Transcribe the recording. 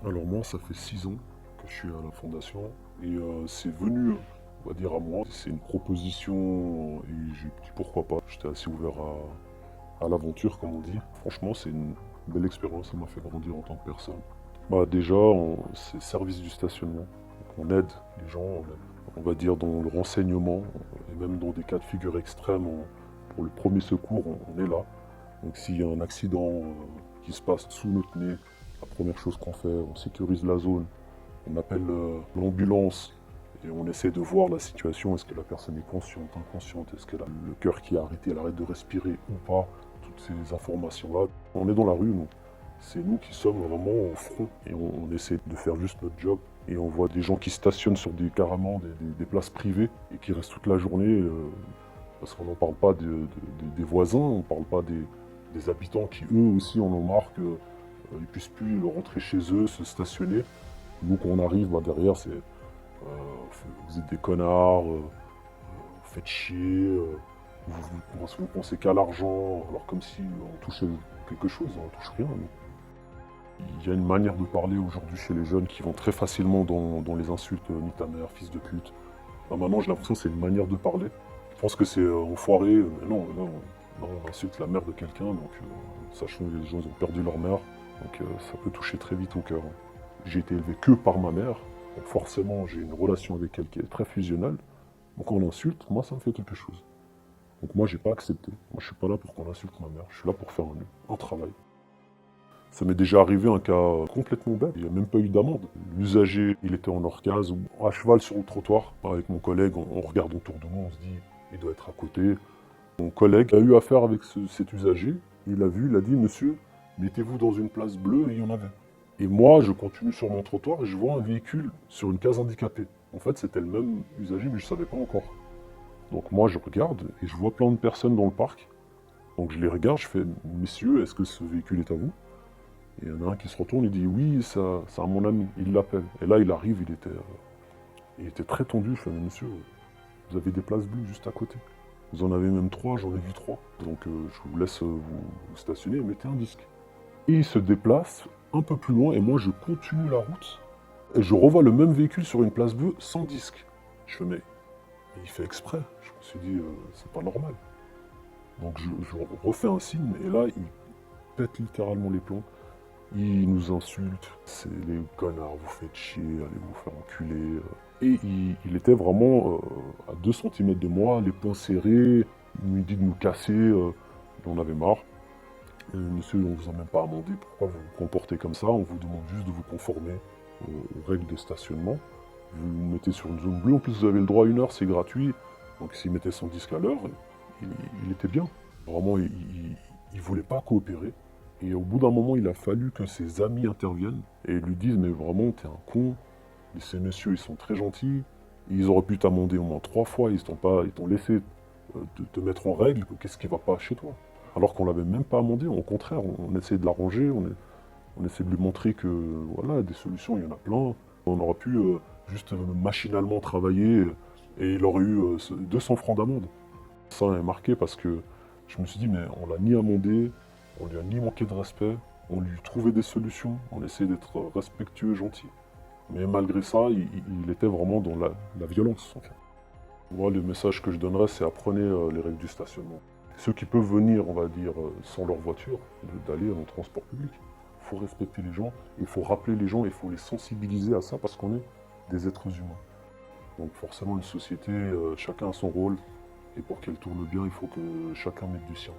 Alors moi, ça fait 6 ans que je suis à la fondation et c'est venu, on va dire, à moi. C'est une proposition et j'ai dit pourquoi pas. J'étais assez ouvert à l'aventure, comme on dit. Franchement, c'est une belle expérience, ça m'a fait grandir en tant que personne. Bah déjà, c'est service du stationnement. Donc, on aide les gens, on va dire, dans le renseignement et même dans des cas de figure extrêmes. Pour le premier secours, on est là. Donc s'il y a un accident qui se passe sous notre nez, la première chose qu'on fait, on sécurise la zone, on appelle l'ambulance et on essaie de voir la situation. Est-ce que la personne est consciente, inconsciente? Est-ce qu'elle a le cœur qui a arrêté, elle arrête de respirer ou pas? Toutes ces informations-là. On est dans la rue, nous. C'est nous qui sommes vraiment au front et on essaie de faire juste notre job. Et on voit des gens qui stationnent sur carrément des places privées et qui restent toute la journée parce qu'on n'en parle pas des voisins, on ne parle pas des habitants qui eux aussi en ont marre qu'ils ne puissent plus rentrer chez eux, se stationner. Nous, quand on arrive, bah, derrière, c'est vous êtes des connards, vous faites chier, vous pensez qu'à l'argent, alors comme si on touchait quelque chose, on ne touche rien. Il y a une manière de parler aujourd'hui chez les jeunes qui vont très facilement dans les insultes, ni ta mère, fils de pute. Bah, maintenant, j'ai l'impression que c'est une manière de parler. Je pense que c'est enfoiré, mais non, non, non, on insulte la mère de quelqu'un, donc sachant que les gens ils ont perdu leur mère, donc ça peut toucher très vite au cœur. J'ai été élevé que par ma mère, donc forcément j'ai une relation avec elle qui est très fusionnelle. Donc on insulte, moi ça me fait quelque chose. Donc moi j'ai pas accepté. Moi je suis pas là pour qu'on insulte ma mère, je suis là pour faire un travail. Ça m'est déjà arrivé un cas complètement bête, il n'y a même pas eu d'amende. L'usager, il était en orcase ou à cheval sur le trottoir. Avec mon collègue, on regarde autour de nous, on se dit, il doit être à côté. Mon collègue a eu affaire avec cet usager, il a vu, il a dit, monsieur, mettez-vous dans une place bleue et il y en avait. Et moi, je continue sur mon trottoir et je vois un véhicule sur une case handicapée. En fait, c'était le même usager, mais je ne savais pas encore. Donc moi, je regarde et je vois plein de personnes dans le parc. Donc je les regarde, je fais, messieurs, est-ce que ce véhicule est à vous? Et il y en a un qui se retourne, il dit oui, ça, c'est à mon ami, il l'appelle. Et là, il arrive, il était très tendu. Je fais, mais monsieur, vous avez des places bleues juste à côté. Vous en avez même trois, j'en ai vu trois. Donc je vous laisse vous stationner et mettez un disque. Et il se déplace un peu plus loin et moi je continue la route. Et je revois le même véhicule sur une place bleue sans disque. Je fais, mais il fait exprès. Je me suis dit, c'est pas normal. Donc je refais un signe et là, il pète littéralement les plombs. Il nous insulte, c'est les connards, vous faites chier, allez vous faire enculer. Et il était vraiment à 2 centimètres de moi, les poings serrés, il nous dit de nous casser, on avait marre. Monsieur, on vous a même pas amendé, pourquoi vous vous comportez comme ça? On vous demande juste de vous conformer aux règles de stationnement. Vous vous mettez sur une zone bleue, en plus vous avez le droit à 1 heure, c'est gratuit. Donc s'il mettait son disque à l'heure, il, il était bien. Vraiment, il voulait pas coopérer. Et au bout d'un moment, il a fallu que ses amis interviennent et lui disent mais vraiment, t'es un con. Et ces messieurs, ils sont très gentils. Ils auraient pu t'amender au moins 3 fois. Ils t'ont laissé te mettre en règle. Qu'est-ce qui va pas chez toi? Alors qu'on l'avait même pas amendé. Au contraire, on essayait de l'arranger. On essaie de lui montrer que voilà, des solutions, il y en a plein. On aurait pu juste machinalement travailler et il aurait eu 200 francs d'amende. Ça m'a marqué parce que je me suis dit, mais on l'a ni amendé, on lui a ni manqué de respect, on lui trouvait des solutions, on essayait d'être respectueux, gentil. Mais malgré ça, il était vraiment dans la violence, en fait. Moi, le message que je donnerais, c'est apprenez les règles du stationnement. Ceux qui peuvent venir, on va dire, sans leur voiture, d'aller en transport public. Il faut respecter les gens, il faut rappeler les gens, il faut les sensibiliser à ça parce qu'on est des êtres humains. Donc forcément, une société, chacun a son rôle, et pour qu'elle tourne bien, il faut que chacun mette du sien.